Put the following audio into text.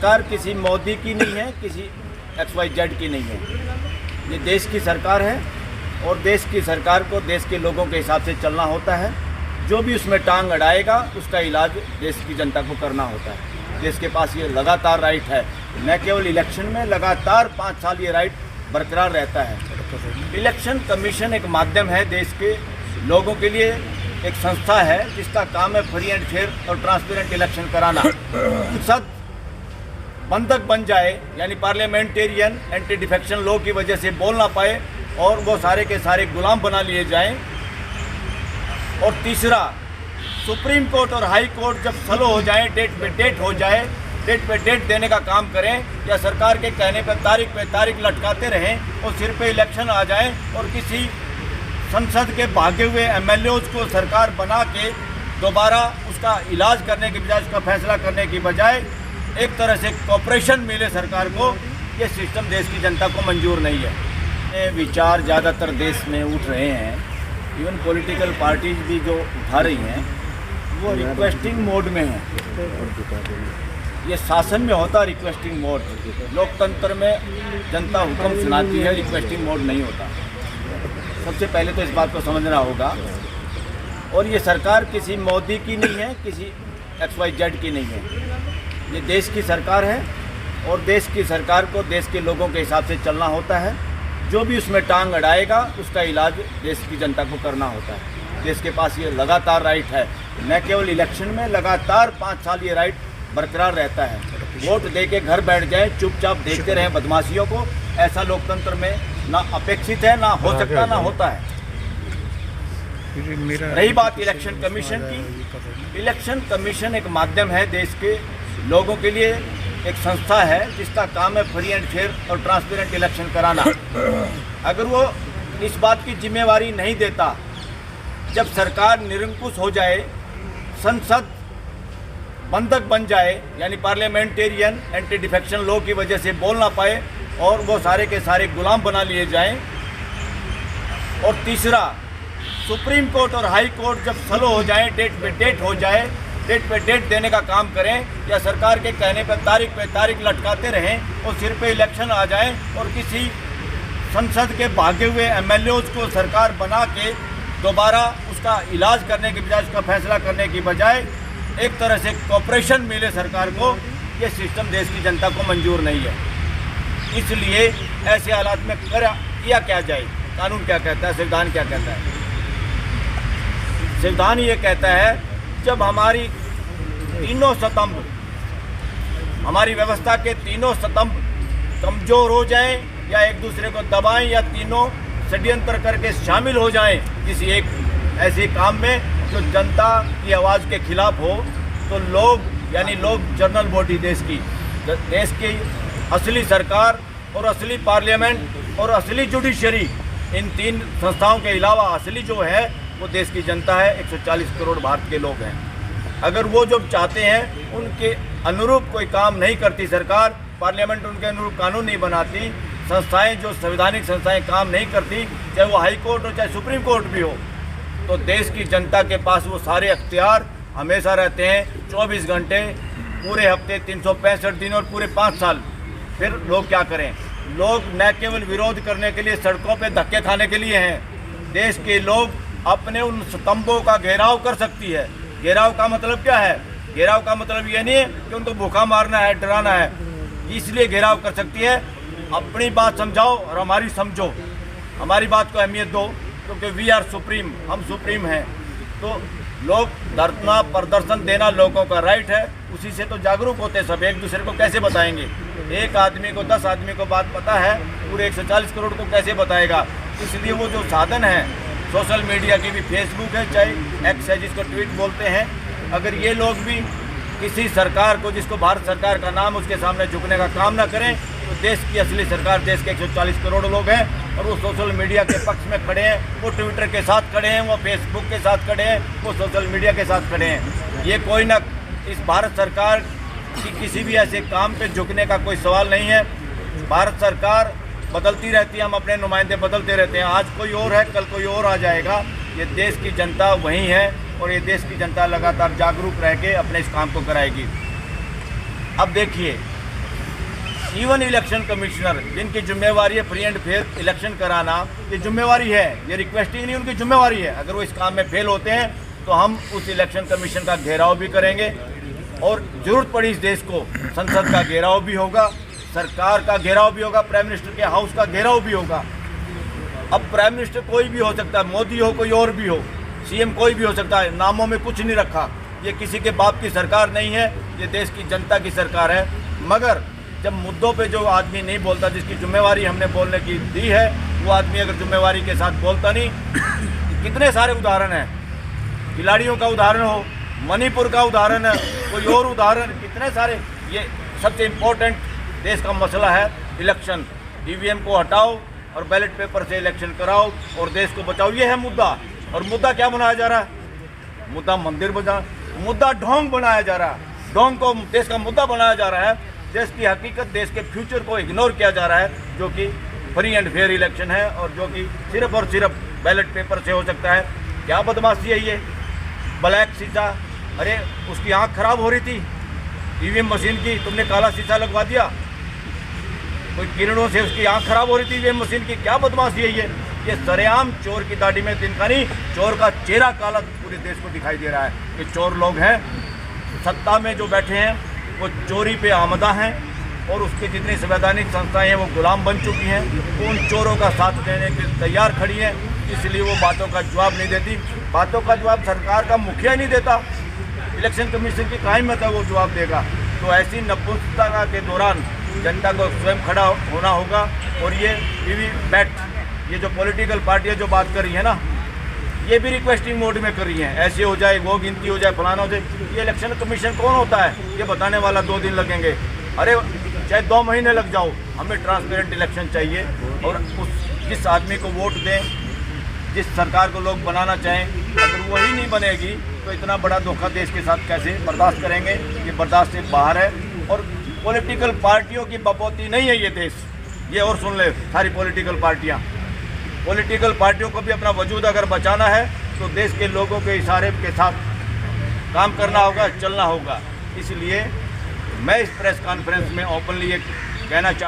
सरकार किसी मोदी की नहीं है, किसी XYZ की नहीं है। ये देश की सरकार है और देश की सरकार को देश के लोगों के हिसाब से चलना होता है। जो भी उसमें टांग अड़ाएगा उसका इलाज देश की जनता को करना होता है। देश के पास ये लगातार राइट है, न केवल इलेक्शन में, लगातार 5 साल ये राइट बरकरार रहता है। इलेक्शन कमीशन एक माध्यम है देश के लोगों के लिए, एक संस्था है जिसका काम है फ्री एंड फेयर और ट्रांसपेरेंट इलेक्शन कराना। संसद बंधक बन जाए, यानी पार्लियामेंटेरियन एंटी डिफेक्शन लॉ की वजह से बोल ना पाए और वो सारे के सारे गुलाम बना लिए जाएं। और तीसरा, सुप्रीम कोर्ट और हाई कोर्ट जब स्लो हो जाए, डेट पे डेट हो जाए, डेट पे डेट देने का काम करें, या सरकार के कहने पर पे तारीख लटकाते रहें और सिर पे इलेक्शन आ जाए और किसी संसद के भागे हुए MLAs को सरकार बना के दोबारा उसका इलाज करने की बजाय, उसका फैसला करने की बजाय एक तरह से कॉपरेशन मिले सरकार को, ये सिस्टम देश की जनता को मंजूर नहीं है। ये विचार ज़्यादातर देश में उठ रहे हैं, इवन पॉलिटिकल पार्टीज भी जो उठा रही हैं वो रिक्वेस्टिंग मोड में है। ये शासन में होता रिक्वेस्टिंग मोड, लोकतंत्र में जनता हुक्म सुनाती है, रिक्वेस्टिंग मोड नहीं होता। सबसे पहले तो इस बात को समझना होगा। और ये सरकार किसी मोदी की नहीं है, किसी XYZ की नहीं है। ये देश की सरकार है और देश की सरकार को देश के लोगों के हिसाब से चलना होता है। जो भी उसमें टांग अड़ाएगा उसका इलाज देश की जनता को करना होता है। देश के पास ये लगातार राइट है, न केवल इलेक्शन में, लगातार 5 साल ये राइट बरकरार रहता है। वोट दे के घर बैठ जाए, चुपचाप देखते रहें बदमाशियों को, ऐसा लोकतंत्र में ना अपेक्षित है, ना हो सकता, ना होता है। रही बात इलेक्शन कमीशन की, इलेक्शन कमीशन एक माध्यम है देश के लोगों के लिए, एक संस्था है जिसका काम है फ्री एंड फेयर और ट्रांसपेरेंट इलेक्शन कराना। अगर वो इस बात की जिम्मेवारी नहीं देता, जब सरकार निरंकुश हो जाए, संसद बंधक बन जाए, यानी पार्लियामेंटेरियन एंटी डिफेक्शन लॉ की वजह से बोल ना पाए और वो सारे के सारे गुलाम बना लिए जाएं। और तीसरा, सुप्रीम कोर्ट और हाई कोर्ट जब स्लो हो जाए, डेट पे डेट हो जाए, डेट पे डेट देने का काम करें, या सरकार के कहने पर तारीख लटकाते रहें और सिर पे इलेक्शन आ जाए और किसी संसद के भागे हुए MLAs को सरकार बना के दोबारा उसका इलाज करने की बजाय, उसका फैसला करने की बजाय एक तरह से कॉपरेशन मिले सरकार को, ये सिस्टम देश की जनता को मंजूर नहीं है। इसलिए ऐसे हालात में किया क्या जाए? कानून क्या कहता है, संविधान क्या कहता है? संविधान ये कहता है, जब हमारी तीनों स्तंभ, हमारी व्यवस्था के तीनों स्तंभ कमजोर हो जाएं या एक दूसरे को दबाएं या तीनों षड्यंत्र करके शामिल हो जाएं किसी एक ऐसे काम में जो जनता की आवाज़ के खिलाफ हो, तो लोग, यानी लोग जनरल बॉडी, देश की असली सरकार और असली पार्लियामेंट और असली जुडिशरी, इन 3 संस्थाओं के अलावा असली जो है वो देश की जनता है। 140 करोड़ भारत के लोग हैं। अगर वो जो चाहते हैं उनके अनुरूप कोई काम नहीं करती सरकार, पार्लियामेंट उनके अनुरूप कानून नहीं बनाती, संस्थाएं जो संवैधानिक संस्थाएं काम नहीं करती, चाहे वो हाई कोर्ट हो चाहे सुप्रीम कोर्ट भी हो, तो देश की जनता के पास वो सारे अख्तियार हमेशा रहते हैं, 24 घंटे, पूरे हफ्ते, 365 दिन और पूरे 5 साल। फिर लोग क्या करें? लोग न केवल विरोध करने के लिए सड़कों पे धक्के खाने के लिए हैं, देश के लोग अपने उन स्तंभों का घेराव कर सकती है। घेराव का मतलब क्या है? घेराव का मतलब ये नहीं है कि उनको भूखा मारना है, डराना है, इसलिए घेराव कर सकती है। अपनी बात समझाओ और हमारी समझो, हमारी बात को अहमियत दो, क्योंकि वी आर सुप्रीम, हम सुप्रीम हैं। तो लोग धरना प्रदर्शन देना लोगों का राइट है, उसी से तो जागरूक होते सब। एक दूसरे को कैसे बताएंगे? एक आदमी को 10 आदमी को बात पता है, पूरे 140 करोड़ को कैसे बताएगा? इसलिए वो जो साधन है सोशल मीडिया की भी, फेसबुक है चाहे X है जिसको ट्वीट बोलते हैं, अगर ये लोग भी किसी सरकार को, जिसको भारत सरकार का नाम, उसके सामने झुकने का काम ना करें, तो देश की असली सरकार, देश के 140 करोड़ लोग हैं और वो सोशल मीडिया के पक्ष में खड़े हैं, वो ट्विटर के साथ खड़े हैं, वो फेसबुक के साथ खड़े हैं, वो सोशल मीडिया के साथ खड़े हैं। ये कोई ना, इस भारत सरकार की किसी भी ऐसे काम पे झुकने का कोई सवाल नहीं है। भारत सरकार बदलती रहती है, हम अपने नुमाइंदे बदलते रहते हैं, आज कोई और है, कल कोई और आ जाएगा। ये देश की जनता वही है और ये देश की जनता लगातार जागरूक रह के अपने इस काम को कराएगी। अब देखिए, इवन इलेक्शन कमिश्नर जिनकी जिम्मेवारी है फ्री एंड फेयर इलेक्शन कराना, ये जिम्मेवारी है, ये रिक्वेस्टिंग नहीं, उनकी जिम्मेवारी है। अगर वो इस काम में फेल होते हैं तो हम उस इलेक्शन कमीशन का घेराव भी करेंगे और जरूरत पड़ी इस देश को संसद का घेराव भी होगा, सरकार का घेराव भी होगा, प्राइम मिनिस्टर के हाउस का घेराव भी होगा। अब प्राइम मिनिस्टर कोई भी हो सकता है, मोदी हो, कोई और भी हो, सीएम कोई भी हो सकता है, नामों में कुछ नहीं रखा। ये किसी के बाप की सरकार नहीं है, ये देश की जनता की सरकार है। मगर जब मुद्दों पे जो आदमी नहीं बोलता, जिसकी जिम्मेवारी हमने बोलने की दी है, वो आदमी अगर जिम्मेवारी के साथ बोलता नहीं, कितने सारे उदाहरण हैं, खिलाड़ियों का उदाहरण हो, मणिपुर का उदाहरण है, कोई और उदाहरण, कितने सारे। ये सबसे इम्पोर्टेंट देश का मसला है इलेक्शन। ईवीएम को हटाओ और बैलेट पेपर से इलेक्शन कराओ और देश को बचाओ, ये है मुद्दा। और मुद्दा क्या बनाया जा रहा है? मुद्दा मंदिर बना, मुद्दा ढोंग बनाया जा रहा है, ढोंग को देश का मुद्दा बनाया जा रहा है। देश की हकीकत, देश के फ्यूचर को इग्नोर किया जा रहा है, जो कि फ्री एंड फेयर इलेक्शन है और जो कि सिर्फ और सिर्फ बैलेट पेपर से हो सकता है। क्या बदमाशी है ये? ब्लैक शीशा, अरे उसकी आंख खराब हो रही थी ईवीएम मशीन की, तुमने काला शीशा लगवा दिया। कोई किरणों से उसकी आंख खराब हो रही थी ईवीएम मशीन की। क्या बदमाशी है ये सरेआम चोर की दाढ़ी में तिनका नहीं, चोर का चेहरा काला पूरे देश को दिखाई दे रहा है। ये चोर लोग हैं, सत्ता में जो बैठे हैं वो चोरी पे आमदा हैं और उसकी जितनी संवैधानिक संस्थाएं हैं वो गुलाम बन चुकी हैं। वो उन चोरों का साथ देने के तैयार खड़ी हैं, इसलिए वो बातों का जवाब नहीं देती। बातों का जवाब सरकार का मुखिया नहीं देता, इलेक्शन कमीशन की कहाँ हिम्मत है वो जवाब देगा। तो ऐसी नपुंसकता के दौरान जनता को स्वयं खड़ा होना होगा। और ये वीवीपैट, ये जो पॉलिटिकल पार्टियाँ जो बात कर रही है ना, ये भी रिक्वेस्टिंग मोड में कर रही हैं, ऐसे हो जाए, वो गिनती हो जाए, फलाना हो जाए। ये इलेक्शन कमीशन कौन होता है ये बताने वाला? 2 दिन लगेंगे, अरे चाहे 2 महीने लग जाओ, हमें ट्रांसपेरेंट इलेक्शन चाहिए। और जिस आदमी को वोट दें, जिस सरकार को लोग बनाना चाहें, अगर वही नहीं बनेगी तो इतना बड़ा धोखा देश के साथ कैसे बर्दाश्त करेंगे? ये बर्दाश्त से बाहर है। और पॉलिटिकल पार्टियों की बपौती नहीं है ये देश। ये और सुन ले सारी पॉलिटिकल पार्टियाँ, पॉलिटिकल पार्टियों को भी अपना वजूद अगर बचाना है तो देश के लोगों के इशारे के साथ काम करना होगा, चलना होगा। इसलिए मैं इस प्रेस कॉन्फ्रेंस में ओपनली ये कहना